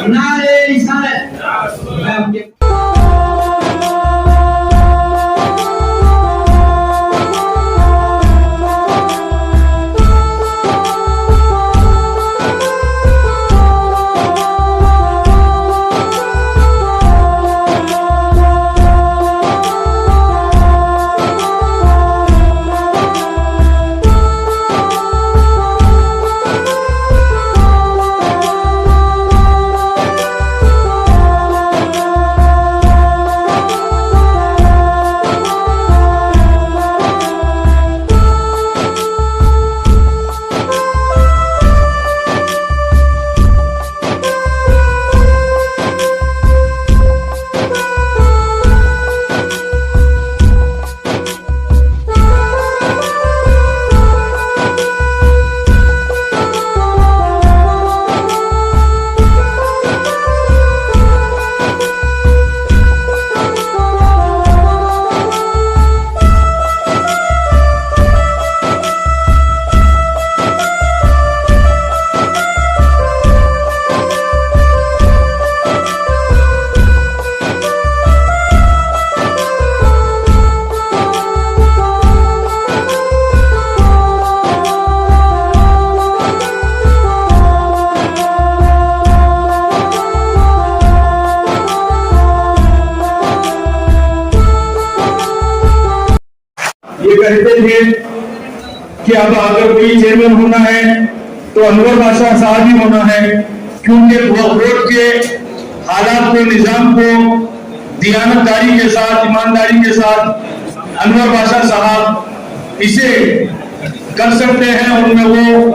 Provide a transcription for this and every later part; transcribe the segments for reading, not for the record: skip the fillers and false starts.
نعرے رسالت. کہتے تھے کہ اب اگر کوئی چیئرمین ہونا ہے تو انور بادشاہ صاحب ہی ہونا ہے، کیونکہ وہ ووٹ کے حالات کو، نظام کو دیانتداری کے ساتھ، ایمانداری کے ساتھ انور بادشاہ صاحب اسے کر سکتے ہیں. ان میں وہ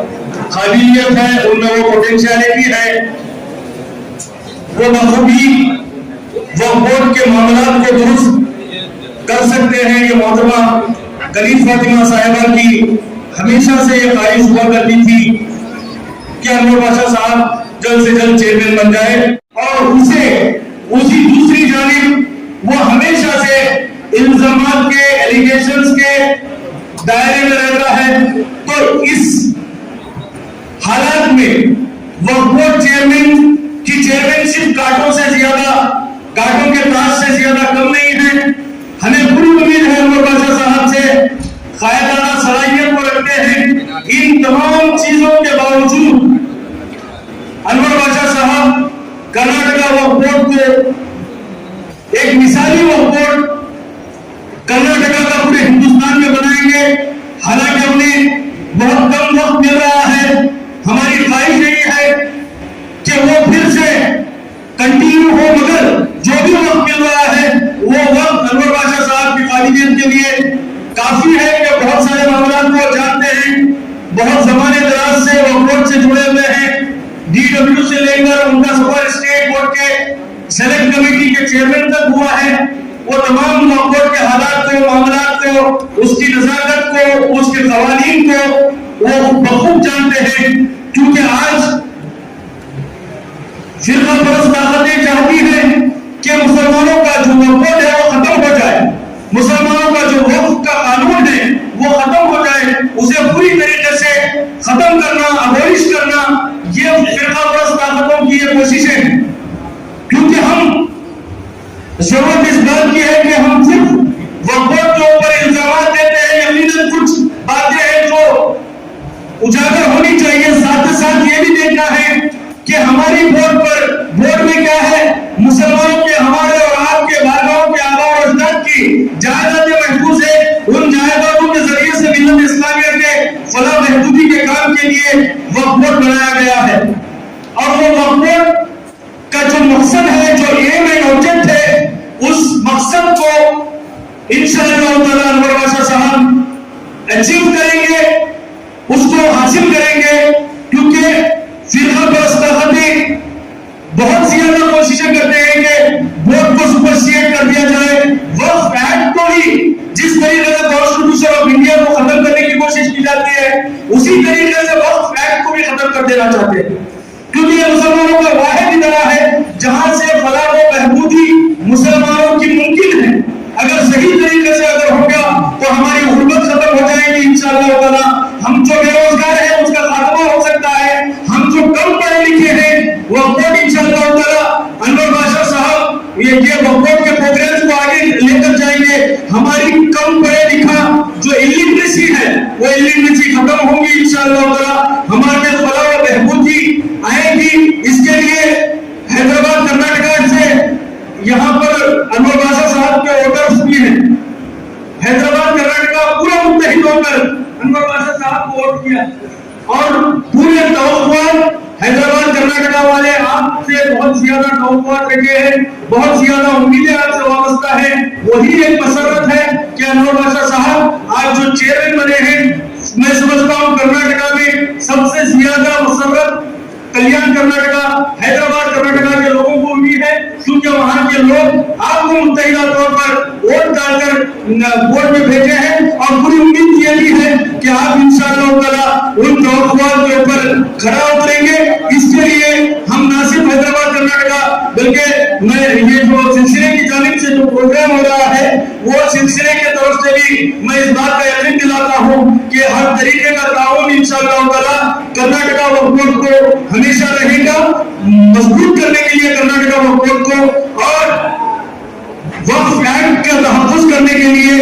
قابلیت ہے، ان میں وہ پوٹینشیلٹی ہے، وہ بخوبی وہ ووٹ کے معاملات کو درست کر سکتے ہیں. یہ محترمہ کلید فاطمہ صاحبہ کی ہمیشہ سے یہ خواہش ہوا کرتی تھی کہ انور بادشاہ صاحب جلد سے جلد چیئرمین بن جائے، اور اسی دوسری جانب وہ ہمیشہ سے الزامات کے، ایلیگیشنز کے دائرے میں رہتا ہے. تو اس حالات میں وہ چیئرمین کی چیئرمین کانٹوں سے زیادہ، کانٹوں کے تاج سے زیادہ کم نہیں ہے. ہمیں پوری امید ہے انور بادشاہ صاحب سے، قائدانہ صلاحیت کو رکھتے ہیں. ان تمام چیزوں کے باوجود انور بادشاہ صاحب کرناٹکا وقف بورڈ کو ایک مثالی وقف بورڈ کرناٹکا کا پورے ہندوستان میں بنائیں گے. حالانکہ انہیں بہت کم وقت مل رہا ہے. ہماری خواہش یہی ہے کہ وہ پھر سے کنٹینیو ہو، مگر جو بھی وقت مل رہا ہے وہ وقت انور بادشاہ صاحب کی قابلیت کے لیے کافی ہے کہ بہت سارے معاملات کو جانتے ہیں، بہت زمانے دراز سے وہ بورڈ سے جڑے ہوئے ہیں. ڈی ڈبلیو سے لے کر ان کا سفر اسٹیٹ بورڈ کے سلیکٹ کمیٹی کے چیئرمین تک ہوا ہے. وہ تمام بورڈ کے حالات کو، معاملات کو، اس کی نزاکت کو، اس کے قوانین کو وہ بخوب جانتے ہیں. کیونکہ آج فرقہ پرست طاقتیں چاہتی ہیں کہ مسلمانوں کا جو وقف ہے وہ ختم ہو جائے، مسلمانوں کا جو وقف کا قانون ہے وہ ختم ہو جائے. اسے پوری طریقے سے ختم کرنا، ابولش کرنا، یہ فرقہ پرست طاقتوں کی یہ کوششیں ہیں. کیونکہ ہم ضرورت اس بات کی ہے کہ ہم صرف وقف کے اوپر الزامات دیتے ہیں. یقیناً کچھ باتیں ہیں جو اجاگر ہونی چاہیے. ساتھ ساتھ یہ بھی دیکھنا ہے کہ ہماری بورڈ میں کیا ہے، مسلمانوں کے، ہمارے اور آپ کے بھائیوں کے آباء و اجداد کی جائیدادیں محفوظ ہے. ان جائیدادوں کے ذریعے سے ملت اسلامیہ کے فلاح بہبودی کے کام کے لیے وقف بورڈ بنایا گیا ہے. اور وہ وقف بورڈ کا جو مقصد ہے، جو ایم اینڈ آبجیکٹ ہے، اس مقصد کو انشاءاللہ تعالی انور بادشاہ صاحب اچیو کریں گے، اس کو حاصل کریں گے. کیونکہ فرقہ پرست طاقتیں بہت زیادہ کوششیں کرتے ہیں کہ بورڈ کو سپرسیڈ کر دیا جائے. وقف ایکٹ کو ہی جس طریقے سے کانسٹیٹیوشن آف انڈیا کو ختم کرنے کی کوشش کی جاتی ہے، اسی طریقے سے وقف ایکٹ کو بھی ختم کر دینا چاہتے ہیں. کیونکہ یہ مسلمانوں کا واحد ادارہ ہے جہاں سے فلاح و بہبودی مسلمانوں کی ممکن ہے. اگر صحیح طریقے سے اگر ہوگا تو ہماری غربت ختم ہو جائے گی انشاءاللہ تعالی. ہم جو بے روزگار ہیں اس کا خاتمہ ہو سکتا ہے. ہم جو کم پڑھے لکھے ہیں وہ انشاءاللہ یہ वक्फ के प्रोग्राम्स को आगे लेकर जाएंगे। हमारी कम पढ़े लिखा जो इलिटरेसी है वो इलिटरेसी खत्म होगी इंशाअल्लाह ताला। हमारे फलाह व बहबूदी आएगी। इसके लिए हैदराबाद कर्नाटका से यहाँ पर अनवर बादशाह साहब के ऑर्डर्स भी हैं। हैदराबाद कर्नाटका पूरा मुत्तहिद होकर अनवर बादशाह साहब को वोट किया और पूरे तवक्कुआत हैदराबाद कर्नाटका वाले आपसे बहुत ज्यादा तवक्कुआत रखे हैं, बहुत ज्यादा उम्मीदें आपसे वाबस्ता है। वही एक मसरत है कि अनवर बादशाह साहब आज जो चेयरमैन बने हैं, मैं समझता हूँ कर्नाटका में सबसे ज्यादा मसरत कल्याण कर्नाटका, हैदराबाद कर्नाटका के लोगों को उम्मीद है, क्योंकि वहां के लोग आपको मुत्तहिदा तौर पर वोट डालकर वोट में भेजे हैं और पूरी उम्मीद ये भी है कि आप इंशाअल्लाह ताला उन तवक्कुआत के ऊपर खरा उतरेंगे। इसके लिए हम ना सिर्फ हैदराबाद कर्नाटका बल्कि मैं ये जो सिलसिले की जानिब से जो प्रोग्राम हो रहा है वो सिलसिले के तरफ से भी मैं इस बात का यकीन दिलाता हूँ कि हर तरीके का ताउन इंशाअल्लाह ताला कर्नाटका वक्फ को हमेशा रहेगा। मजबूत करने के लिए कर्नाटका वक्फ को और वक्फ एक्ट का तहफ़्फ़ुज़ करने के लिए,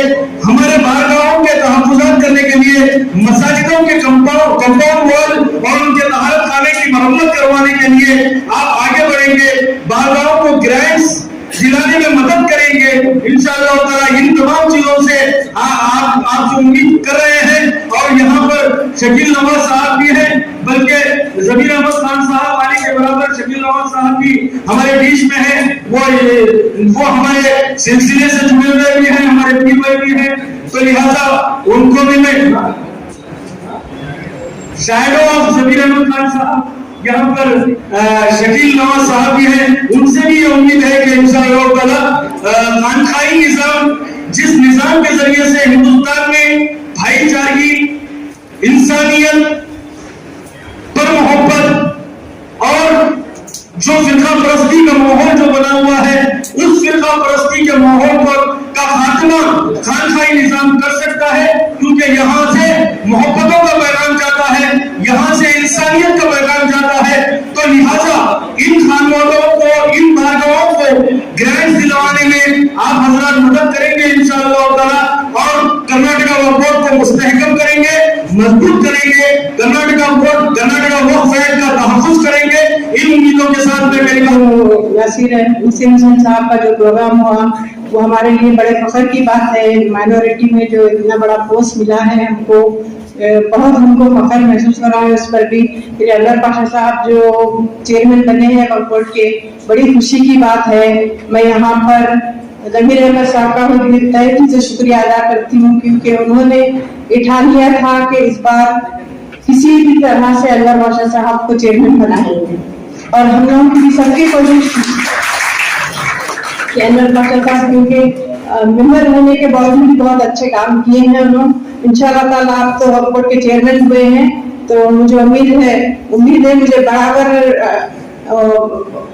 हमारे बारगाहों के तहफ़्फ़ुज़ात करने के लिए, मसाजिदों के कंपाउंड वॉल और उनके तहारत खाने की मरम्मत करवाने के लिए आप आगे बढ़ेंगे, बारगाहों को ग्रांट्स दिलाने में मदद करेंगे इंशाअल्लाह ताला। इन तमाम चीजों से आप जो उम्मीद कर रहे हैं और यहाँ पर शकील नवाज साहब भी हैं, बल्कि जमीर अहमद खान साहब आने के बराबर शकील नवाज साहब भी हमारे बीच में हैं। वो हमारे सिलसिले से जुड़े हुए भी हैं, हमारे पीर भाई भी हैं, तो लिहाजा उनको भी मैं शैडो ऑफ जमीर अहमद खान साहब यहाँ पर शकील नवाज साहब भी हैं, उनसे भी ये उम्मीद है कि इंशाअल्लाह ताला खानखाई निजाम, जिस निजाम के जरिए से हिंदुस्तान में भाईचारगी, इंसानियत पर मोहब्बत और जो फिरका परस्ती का माहौल जो बना हुआ है, उस फिरका परस्ती के माहौल का खात्मा खानखाई निजाम कर सकता है, क्योंकि यहाँ से मोहब्बतों का पैगाम जाता है, यहाँ से इंसानियत का पैगाम जाता है। तो लिहाजा इन खानवालों को, इन बारगाहों को ग्रांट्स दिलवाने में आप हजरात मदद करेंगे इंशाअल्लाह ताला और कर्नाटका वक्फ को मुस्तहकम करेंगे, मजबूत करेंगे, कर्नाटका वक्फ एक्ट का तहफ़्फ़ुज़ करेंगे। इन उम्मीदों के साथ में मेरी नासिर हुसैन साहब का जो प्रोग्राम हुआ वो हमारे लिए बड़े फख्र की बात है। माइनॉरिटी में जो इतना बड़ा पोस्ट मिला है हमको, बहुत हमको फख्र महसूस हो रहा है उस पर भी। फिर अनवर पाशा साहब जो चेयरमैन बने हैं वक्फ बोर्ड के, बड़ी खुशी की बात है। मैं यहाँ पर जमीर अहमद साहब का तहे दिल से शुक्रिया अदा करती हूँ, क्योंकि उन्होंने उठा लिया था कि इस बार किसी भी तरह से अनवर पाशा साहब को चेयरमैन बनाएंगे और हम लोगों की सबकी कोशिश कि अनवर पाशा साहब क्योंकि मेंबर होने के बावजूद भी बहुत अच्छे काम किए हैं उन्होंने। इंशाअल्लाह ताला आप तो वक्फ बोर्ड के चेयरमैन हुए हैं, तो मुझे उम्मीद है मुझे बराबर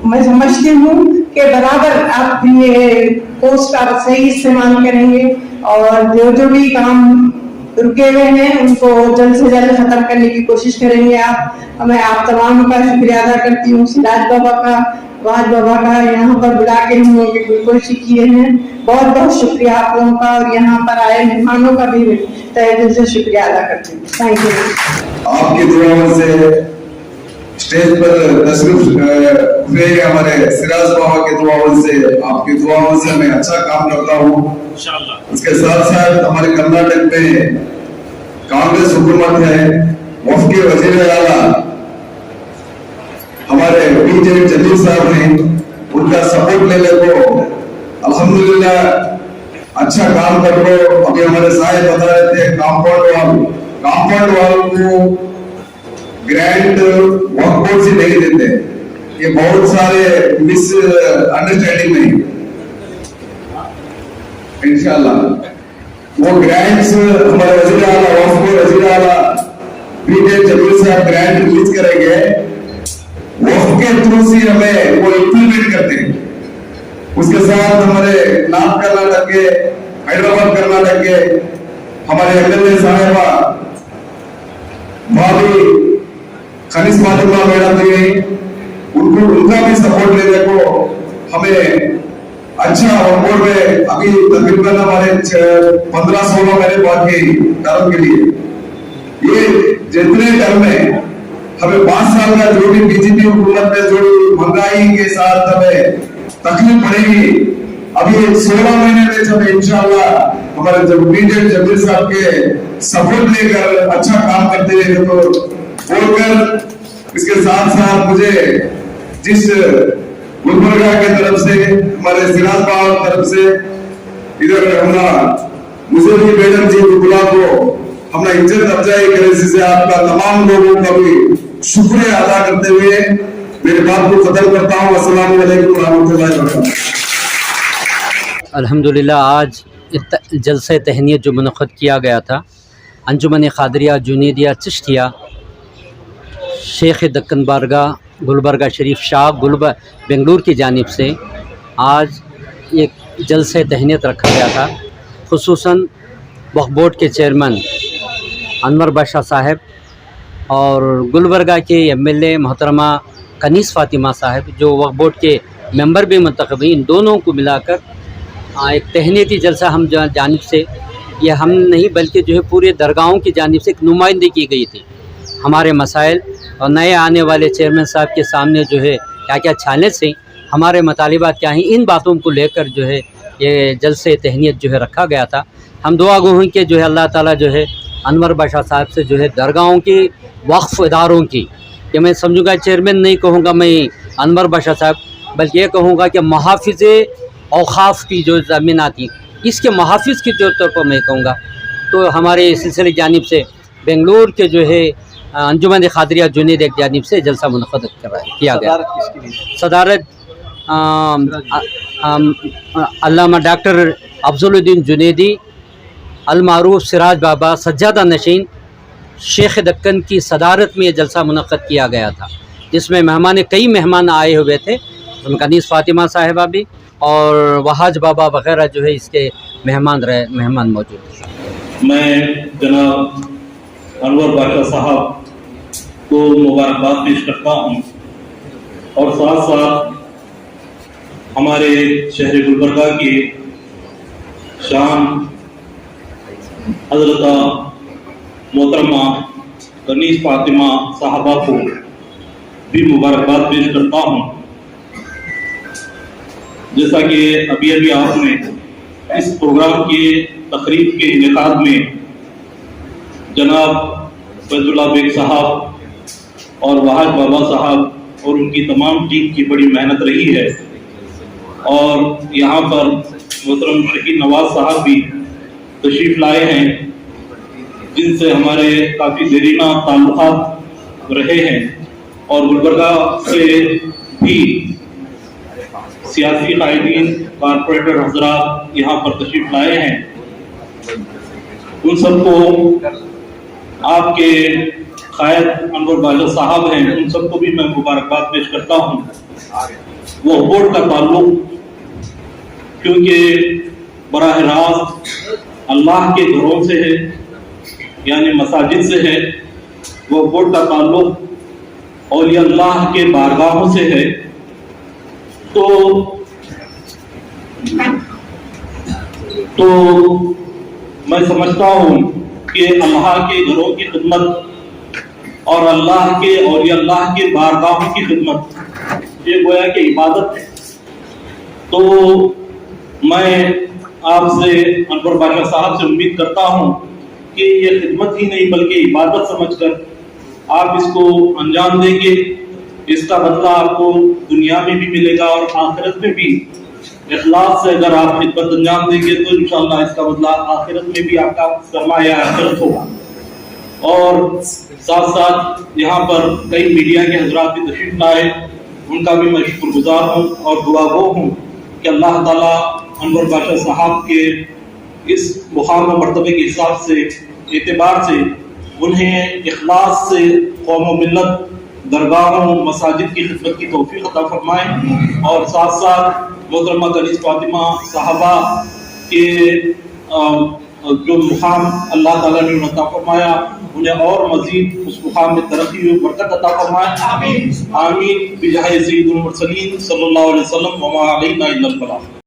मैं समझती हूँ कि बराबर आप ये पोस्ट आप सही इस्तेमाल करेंगे और जो भी काम रुके हुए हैं उनको जल्द से जल्द खत्म करने की कोशिश करेंगे आप। मैं आप तमाम का शुक्रिया अदा करती हूँ, सिराज बाबा का, वाज बाबा का, यहाँ पर बुला के हम लोगों की कोशिश किए हैं। बहुत बहुत शुक्रिया आप लोगों का और यहाँ पर आए मेहमानों का भी तहे दिल से शुक्रिया अदा करती हूँ। Thank you. आपकी दुआओं से स्टेज पर तशरीफ हुए हमारे सिराज बाबा की दुआओं से, आपकी दुआओं से मैं अच्छा काम करता हूँ। इसके साथ साथ हमारे कर्नाटक में कांग्रेस हुकूमत है, वफ़ के वज़ीर आला हमारे बीजेपी जलील साहब ने उनका सपोर्ट लेने को अल्हम्दुलिल्लाह अच्छा काम कर रहे हो। अभी हमारे साहब बता रहे थे कंपाउंड वाल को ग्रांट वक्फ बोर्ड से नहीं देते, ये बहुत सारे मिस अंडरस्टैंडिंग नहीं। इंशाअल्लाह वो ग्रांट्स हमारे वज़ीर आला वक्फ बोर्ड वज़ीर आला बीजेपी जलील साहब ग्रांट रिलीज करेंगे, वक्फ के थ्रू से हमें वो इंप्लीमेंट करते हैं। उसके साथ हमारे नॉर्थ कर्नाटक के, हैदराबाद कर्नाटक के हमारे एमएलए साहिबा भाभी खनिज फातिमा मैडम जी, उनका भी सपोर्ट लेने को हमें अच्छा बोर्ड में अभी तकरीबन हमारे 15-16 महीने बाद के टर्म के लिए ये जितने टर्म में हमें 5 साल का जो भी बीजेपी हुकूमत में जो महंगाई के साथ हमें तकलीफ पड़ेगी, अभी 16 महीने में जब इंशाल्लाह हमारे जब बीजेपी जबीर साहब के सपोर्ट लेकर अच्छा काम करते रहे तो बोलकर इसके साथ साथ मुझे जिस गुलबर्गा के तरफ से हमारे सिराज बाबा की तरफ से इधर हमारा मुझे भी मैडम जी बुला को हमारा इज्जत अफजाई करे से आपका तमाम लोगों का भी शुक्रिया अदा करते हुए मेरी बात को खत्म करता हूँ। अस्सलाम वालेकुम रहमतुल्लाहि व बरकातहू। अल्हम्दुलिल्लाह आज जलसे तहनीत जो मुनक़्क़द किया गया था अंजुमन क़ादरिया जुनैदिया चिश्तिया शेख दक्कन बारगाह गुलबर्गा शरीफ शाह बेंगलुरु की जानिब से आज एक जलसे तहनीत रखा गया था। खुसूसन वक्फ़ बोर्ड के चेयरमैन अनवर बादशाह साहब और गुलबर्गा के MLA मोहतरमा कनीस फ़ातिमा साहब जो वक्फ़ बोर्ड के मेंबर भी मुंतखब हुई, इन दोनों को मिलाकर एक तहनीती जलसा हम जानिब से ये हम नहीं बल्कि जो है पूरे दरगाहों की जानिब से एक नुमाइंदगी की गई थी। हमारे मसाइल और नए आने वाले चेयरमैन साहब के सामने जो है क्या क्या चैलेंज हैं, हमारे मतालिबात क्या हैं, इन बातों को लेकर जो है ये जलसे तहनीत जो है रखा गया था। हम दुआ गो हैं कि जो है अल्लाह ताला जो है अनवर बादशाह साहब से जो है दरगाहों की वक्फ़ इदारों की, कि मैं समझूंगा चेयरमैन नहीं कहूँगा मैं अनवर बादशाह साहब, बल्कि ये कहूँगा कि मुहाफ़िज़ औक़ाफ़ की जो ज़मीन आती इसके मुहाफ़िज़ के तौर पर मैं कहूँगा। तो हमारे इस सिलसिले जानिब से बेंगलुरु के जो है अंजुमन क़ादरिया जुनैद एक जानिब से जलसा मुनक़्क़द किया गया। सदारत अल्लामा डॉक्टर अफज़लुद्दीन जुनैदी अलमारूफ सिराज बाबा सज्जादा नशीन शेख दक्कन की सदारत में ये जलसा मुनक़्क़द किया गया था, जिसमें कई मेहमान आए हुए थे, उनका कनीस फ़ातिमा साहिबा भी और वहाज बाबा वगैरह जो है इसके मेहमान मौजूद थे। मैं जनाब अनवर बादशाह साहब को मुबारकबाद पेश करता हूँ और साथ साथ हमारे शहर गुलबर्गा के शान हज़रत मोहतरमा कनीस फ़ातिमा साहबा को भी मुबारकबाद पेश करता हूँ। जैसा कि अभी आपने इस प्रोग्राम के तकरीब के इनेकाद में जनाब फैजुल्लाह बेग साहब और वहाज बाबा साहब और उनकी तमाम टीम की बड़ी मेहनत रही है और यहाँ पर मोहतरम शकील नवाज साहब भी तशरीफ़ लाए हैं, जिनसे हमारे काफ़ी देरीना ताल्लुकात रहे हैं और गुलबर्गा से भी सियासी कायदीन कारपोरेटर हजरात यहाँ पर तशरीफ़ लाए हैं। उन सबको आपके कायद अनवर बादशाह साहब हैं, उन सबको भी मैं मुबारकबाद पेश करता हूँ। वो बोर्ड का ताल्लुक क्योंकि बराह रास्त अल्लाह के घरों से है, यानी मसाजिद से है, वो बोर्ड का ताल्लुक औलिया अल्लाह के बारगाहों से है। तो मैं समझता हूँ कि अल्लाह के घरों की खिदमत और अल्लाह के और अल्लाह के बारगाहों की खिदमत ये गोया कि इबादत है। तो मैं आपसे अनवर बादशाह साहब से उम्मीद करता हूँ कि ये खिदमत ही नहीं बल्कि इबादत समझकर आप इसको अंजाम देंगे। इसका बदला आपको दुनिया में भी मिलेगा और आखिरत में भी इखलास से अगर आप खिदमत अंजाम देंगे तो इंशाअल्लाह इसका बदला आखिरत में भी आपका सरमाया आखिरत होगा। और साथ साथ यहाँ पर कई मीडिया के हजरात भी तशरीफ लाए, उनका भी मैं शुक्रगुजार हूँ और दुआ गो हूँ कि अल्लाह ताला अनवर बादशाह साहब के इस मुकाम व मर्तबे के हिसाब से एतबार से उन्हें इखलास से कौम व मिल्लत दरगाहों मसाजिद की खिदमत की तौफीक अता फरमाए और साथ साथ मोहतरमा कनीस फ़ातिमा साहबा के जो मुकाम अल्लाह ताला ने उन्हें अता फरमाया उन्हें और मजीद उस मुकाम में तरक्की व बरकत अता फरमाए। आमीन बिजाह सय्यिदुल मुरसलीन सल्लल्लाहु अलैहि वसल्लम व मा अलैना इल्लल बलाग।